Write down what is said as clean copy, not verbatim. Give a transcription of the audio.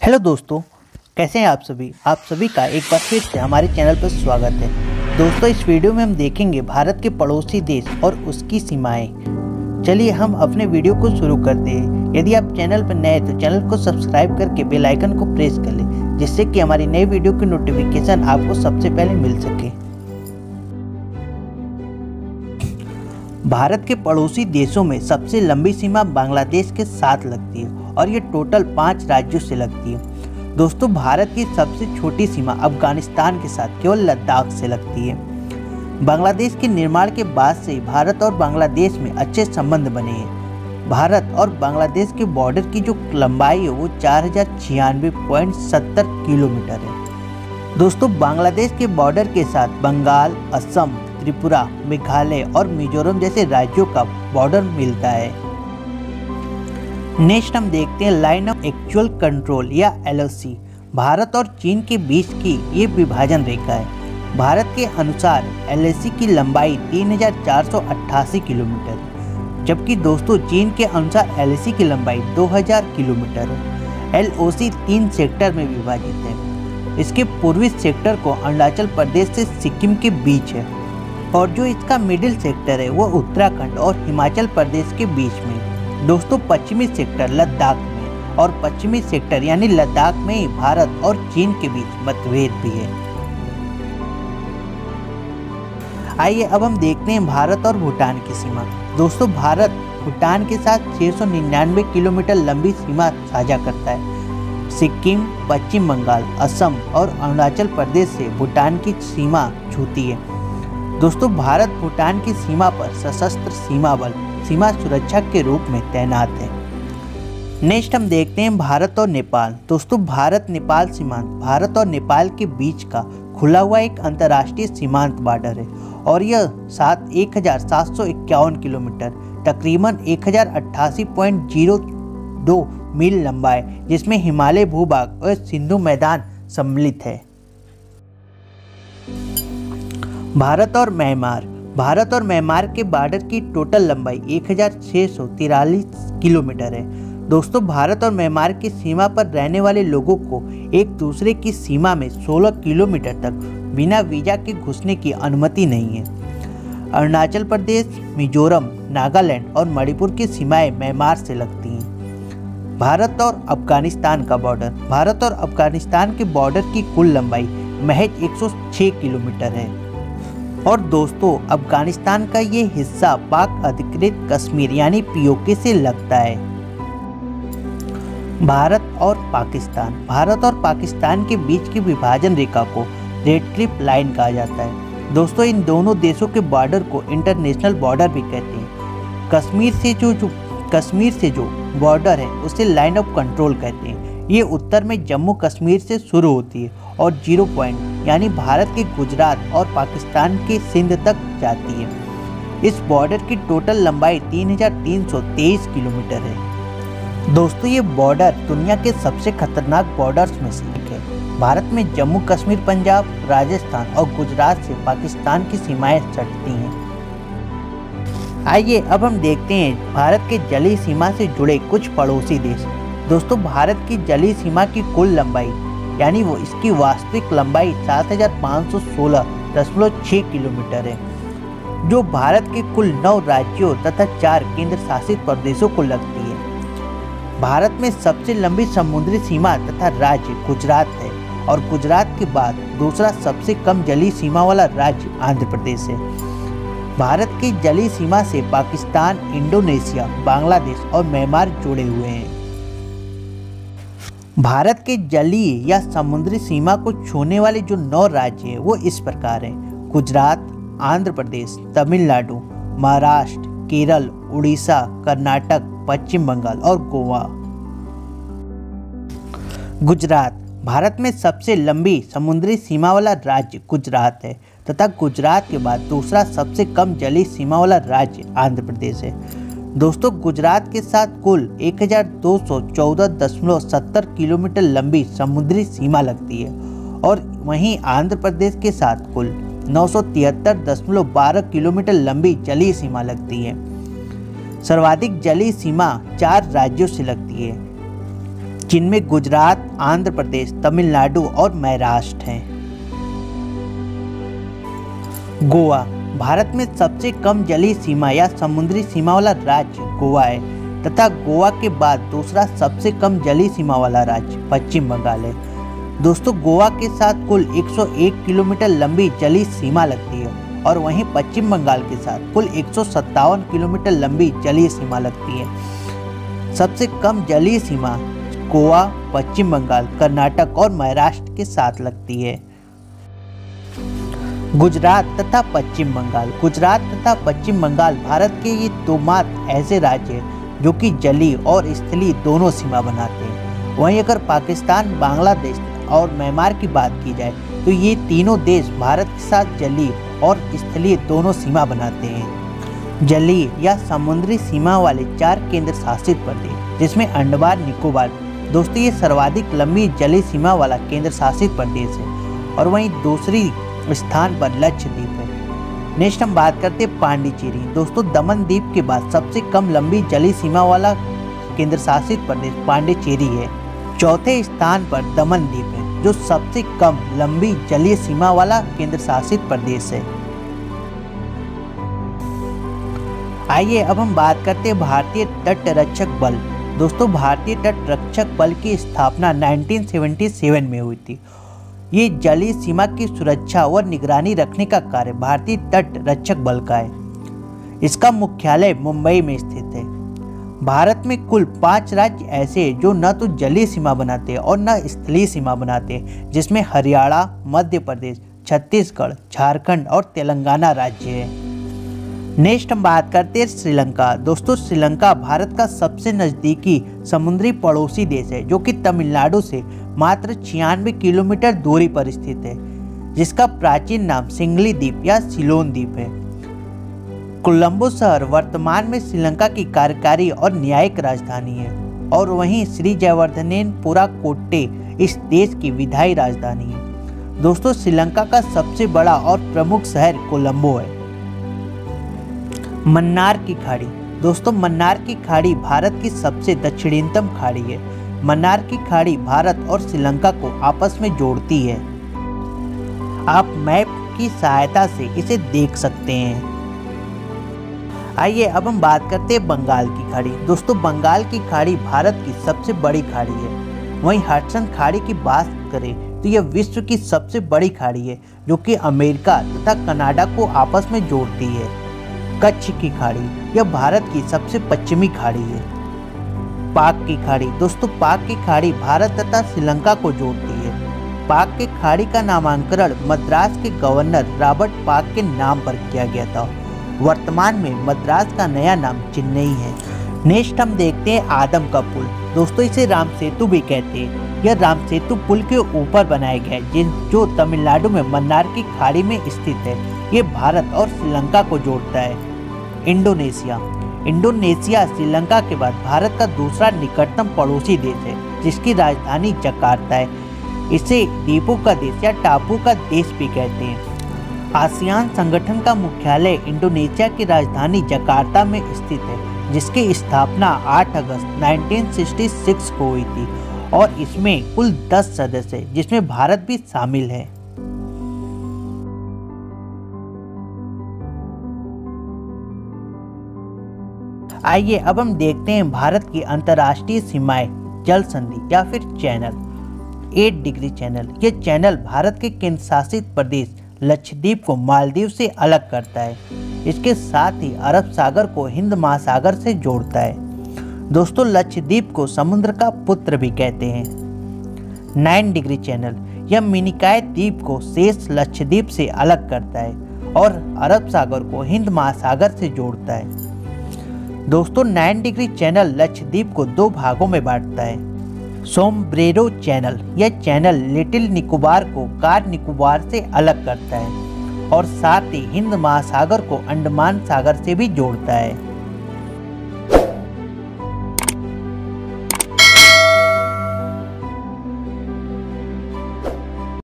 Hello दोस्तों, कैसे हैं आप सभी का एक बार फिर से हमारे चैनल पर स्वागत है। दोस्तों, इस वीडियो में हम देखेंगे भारत के पड़ोसी देश और उसकी सीमाएं। चलिए हम अपने वीडियो को शुरू करते हैं। यदि आप चैनल पर नए हैं तो चैनल को सब्सक्राइब करके बेल आइकन को प्रेस कर लें, जिससे कि हमारी नई वीडियो की नोटिफिकेशन आपको सबसे पहले मिल सके। भारत के पड़ोसी देशों में सबसे लंबी सीमा बांग्लादेश के साथ लगती है और ये टोटल 5 राज्यों से लगती है। दोस्तों, भारत की सबसे छोटी सीमा अफगानिस्तान के साथ केवल लद्दाख से लगती है। बांग्लादेश के निर्माण के बाद से भारत और बांग्लादेश में अच्छे संबंध बने हैं। भारत और बांग्लादेश के बॉर्डर की जो लंबाई है वो 4096.70 किलोमीटर है। दोस्तों, बांग्लादेश के बॉर्डर के साथ बंगाल, असम, त्रिपुरा, मेघालय और मिजोरम जैसे राज्यों का बॉर्डर मिलता है। नेक्स्ट हम देखते हैं लाइन ऑफ एक्चुअल कंट्रोल या LOC। भारत और चीन के बीच की ये विभाजन रेखा है। भारत के अनुसार LOC की लंबाई 3488 किलोमीटर है, जबकि दोस्तों चीन के अनुसार LOC की लंबाई 2000 किलोमीटर है। LOC 3 सेक्टर में विभाजित है। इसके पूर्वी सेक्टर को अरुणाचल प्रदेश से सिक्किम के बीच है और जो इसका मिडिल सेक्टर है वो उत्तराखंड और हिमाचल प्रदेश के बीच में। दोस्तों, पश्चिमी सेक्टर लद्दाख में और पश्चिमी सेक्टर यानी लद्दाख में ही भारत और चीन के बीच मतभेद भी है। आइए अब हम देखते हैं भारत और भूटान की सीमा। दोस्तों, भारत भूटान के साथ 699 किलोमीटर लंबी सीमा साझा करता है। सिक्किम, पश्चिम बंगाल, असम और अरुणाचल प्रदेश से भूटान की सीमा छूती है। दोस्तों, भारत भूटान की सीमा पर सशस्त्र सीमा बल सीमा सुरक्षा के रूप में तैनात है। नेक्स्ट हम देखते हैं भारत और नेपाल। दोस्तों, भारत नेपाल सीमांत भारत और नेपाल के बीच का खुला हुआ एक अंतर्राष्ट्रीय सीमांत बॉर्डर है और यह 1751 किलोमीटर तकरीबन 1088.02 मील लंबा है, जिसमें हिमालय भूभाग और सिंधु मैदान सम्मिलित है। भारत और म्यांमार के बॉर्डर की टोटल लंबाई 1643 किलोमीटर है। दोस्तों, भारत और म्यांमार की सीमा पर रहने वाले लोगों को एक दूसरे की सीमा में 16 किलोमीटर तक बिना वीजा के घुसने की अनुमति नहीं है। अरुणाचल प्रदेश, मिजोरम, नागालैंड और मणिपुर की सीमाएं म्यांमार से लगती हैं। भारत और अफगानिस्तान का बॉर्डर। भारत और अफगानिस्तान के बॉर्डर की कुल लंबाई महज 106 किलोमीटर है और दोस्तों, अफगानिस्तान का ये हिस्सा पाक अधिकृत कश्मीर यानी POK से लगता है। भारत और पाकिस्तान के बीच की विभाजन रेखा को रेड क्लिफ लाइन कहा जाता है। दोस्तों, इन दोनों देशों के बॉर्डर को इंटरनेशनल बॉर्डर भी कहते हैं। कश्मीर से जो बॉर्डर है उसे लाइन ऑफ कंट्रोल कहते हैं। ये उत्तर में जम्मू कश्मीर से शुरू होती है और 0 पॉइंट यानी भारत के गुजरात और पाकिस्तान के सिंध तक जाती है। इस बॉर्डर की टोटल लंबाई 3323 किलोमीटर है। दोस्तों, ये बॉर्डर दुनिया के सबसे खतरनाक बॉर्डर्स में से एक है। भारत में जम्मू कश्मीर, पंजाब, राजस्थान और गुजरात से पाकिस्तान की सीमाएं सटती हैं। आइए अब हम देखते हैं भारत के जलीय सीमा से जुड़े कुछ पड़ोसी देश। दोस्तों, भारत की जलीय सीमा की कुल लंबाई यानी वो इसकी वास्तविक लंबाई 7516.6 किलोमीटर है, जो भारत के कुल 9 राज्यों तथा 4 केंद्र शासित प्रदेशों को लगती है। भारत में सबसे लंबी समुद्री सीमा तथा राज्य गुजरात है और गुजरात के बाद दूसरा सबसे कम जलीय सीमा वाला राज्य आंध्र प्रदेश है। भारत की जलीय सीमा से पाकिस्तान, इंडोनेशिया, बांग्लादेश और म्यांमार जुड़े हुए हैं। भारत के जलीय या समुद्री सीमा को छूने वाले जो 9 राज्य हैं वो इस प्रकार हैं: गुजरात, आंध्र प्रदेश, तमिलनाडु, महाराष्ट्र, केरल, उड़ीसा, कर्नाटक, पश्चिम बंगाल और गोवा। गुजरात भारत में सबसे लंबी समुद्री सीमा वाला राज्य गुजरात है तथा गुजरात के बाद दूसरा सबसे कम जलीय सीमा वाला राज्य आंध्र प्रदेश है। दोस्तों, गुजरात के साथ कुल 1214.70 किलोमीटर लंबी समुद्री सीमा लगती है और वहीं आंध्र प्रदेश के साथ कुल 973.12 किलोमीटर लंबी जलीय सीमा लगती है। सर्वाधिक जलीय सीमा 4 राज्यों से लगती है। जिनमें गुजरात, आंध्र प्रदेश, तमिलनाडु और महाराष्ट्र हैं। गोवा भारत में सबसे कम जलीय सीमा या समुद्री सीमा वाला राज्य गोवा है तथा गोवा के बाद दूसरा सबसे कम जलीय सीमा वाला राज्य पश्चिम बंगाल है। दोस्तों, गोवा के साथ कुल 101 किलोमीटर लंबी जलीय सीमा लगती है और वहीं पश्चिम बंगाल के साथ कुल 157 किलोमीटर लंबी जलीय सीमा लगती है। सबसे कम जलीय सीमा गोवा, पश्चिम बंगाल, कर्नाटक और महाराष्ट्र के साथ लगती है। गुजरात तथा पश्चिम बंगाल। गुजरात तथा पश्चिम बंगाल भारत के ये दो मात्र ऐसे राज्य हैं जो कि जलीय और स्थलीय दोनों सीमा बनाते हैं। वहीं अगर पाकिस्तान, बांग्लादेश और म्यांमार की बात की जाए तो ये तीनों देश भारत के साथ जलीय और स्थलीय दोनों सीमा बनाते हैं। जलीय या समुद्री सीमा वाले 4 केंद्र शासित प्रदेश जिसमें अंडमान निकोबार, दोस्तों ये सर्वाधिक लंबी जलीय सीमा वाला केंद्र शासित प्रदेश है और वहीं दूसरी स्थान पर लक्षद्वीप है। नेक्स्ट हम बात करते हैं पांडिचेरी। दोस्तों, दमन द्वीप के बाद सबसे कम लंबी जलीय सीमा वाला केंद्र शासित प्रदेश पांडिचेरी है। चौथे स्थान पर दमन द्वीप है जो सबसे कम लंबी जलीय सीमा वाला केंद्र शासित प्रदेश है। आइए अब हम बात करते हैं भारतीय तट रक्षक बल। दोस्तों, भारतीय तट रक्षक बल की स्थापना 1977 में हुई थी। ये जलीय सीमा की सुरक्षा और निगरानी रखने का कार्य भारतीय तट रक्षक बल का है। इसका मुख्यालय मुंबई में स्थित है। भारत में कुल 5 राज्य ऐसे हैं जो न तो जलीय सीमा बनाते हैं और न स्थलीय सीमा बनाते हैं, जिसमें हरियाणा, मध्य प्रदेश, छत्तीसगढ़, झारखंड और तेलंगाना राज्य है। नेक्स्ट हम बात करते हैं श्रीलंका। दोस्तों, श्रीलंका भारत का सबसे नज़दीकी समुद्री पड़ोसी देश है जो कि तमिलनाडु से मात्र 96 किलोमीटर दूरी पर स्थित है, जिसका प्राचीन नाम सिंगली द्वीप या सिलोन द्वीप है। कोलंबो शहर वर्तमान में श्रीलंका की कार्यकारी और न्यायिक राजधानी है और वहीं श्री जयवर्धनेपुरा कोट्टे इस देश की विधायी राजधानी है। दोस्तों, श्रीलंका का सबसे बड़ा और प्रमुख शहर कोलंबो है। मन्नार की खाड़ी। दोस्तों, मन्नार की खाड़ी भारत की सबसे दक्षिणतम खाड़ी है। मन्नार की खाड़ी भारत और श्रीलंका को आपस में जोड़ती है। आप मैप की सहायता से इसे देख सकते हैं। आइए अब हम बात करते हैं बंगाल की खाड़ी। दोस्तों, बंगाल की खाड़ी भारत की सबसे बड़ी खाड़ी है। वहीं हडसन खाड़ी की बात करें तो यह विश्व की सबसे बड़ी खाड़ी है जो कि अमेरिका तथा कनाडा को आपस में जोड़ती है। कच्छ की खाड़ी, यह भारत की सबसे पश्चिमी खाड़ी है। पाक की खाड़ी। दोस्तों, पाक की खाड़ी भारत तथा श्रीलंका को जोड़ती है। पाक की खाड़ी का नामकरण मद्रास के गवर्नर रॉबर्ट पाक के नाम पर किया गया था। वर्तमान में मद्रास का नया नाम चेन्नई है। नेक्स्ट हम देखते हैं आदम का पुल। दोस्तों, इसे राम सेतु भी कहते हैं। यह राम सेतु पुल के ऊपर बनाया गया है जो तमिलनाडु में मन्नार की खाड़ी में स्थित है। ये भारत और श्रीलंका को जोड़ता है। इंडोनेशिया। इंडोनेशिया श्रीलंका के बाद भारत का दूसरा निकटतम पड़ोसी देश है जिसकी राजधानी जकार्ता है। इसे द्वीपों का देश या टापू का देश भी कहते हैं। आसियान संगठन का मुख्यालय इंडोनेशिया की राजधानी जकार्ता में स्थित है, जिसकी स्थापना 8 अगस्त 1966 को हुई थी और इसमें कुल 10 सदस्य हैं, जिसमें भारत भी शामिल है। आइए अब हम देखते हैं भारत की अंतर्राष्ट्रीय सीमाएं, जल संधि या फिर चैनल। 8 degree channel. यह चैनल भारत के केंद्र शासित प्रदेश लक्षद्वीप को मालदीव से अलग करता है। इसके साथ ही अरब सागर को हिंद महासागर से जोड़ता है। दोस्तों, लक्षद्वीप को समुद्र का पुत्र भी कहते हैं। 9 डिग्री चैनल। यह मिनिकॉय द्वीप को शेष लक्षद्वीप से अलग करता है और अरब सागर को हिंद महासागर से जोड़ता है। दोस्तों, 9 डिग्री चैनल लक्षद्वीप को 2 भागों में बांटता है। सोमब्रेरो चैनल। यह चैनल लिटिल निकोबार को कार निकोबार से अलग करता है और साथ ही हिंद महासागर को अंडमान सागर से भी जोड़ता है।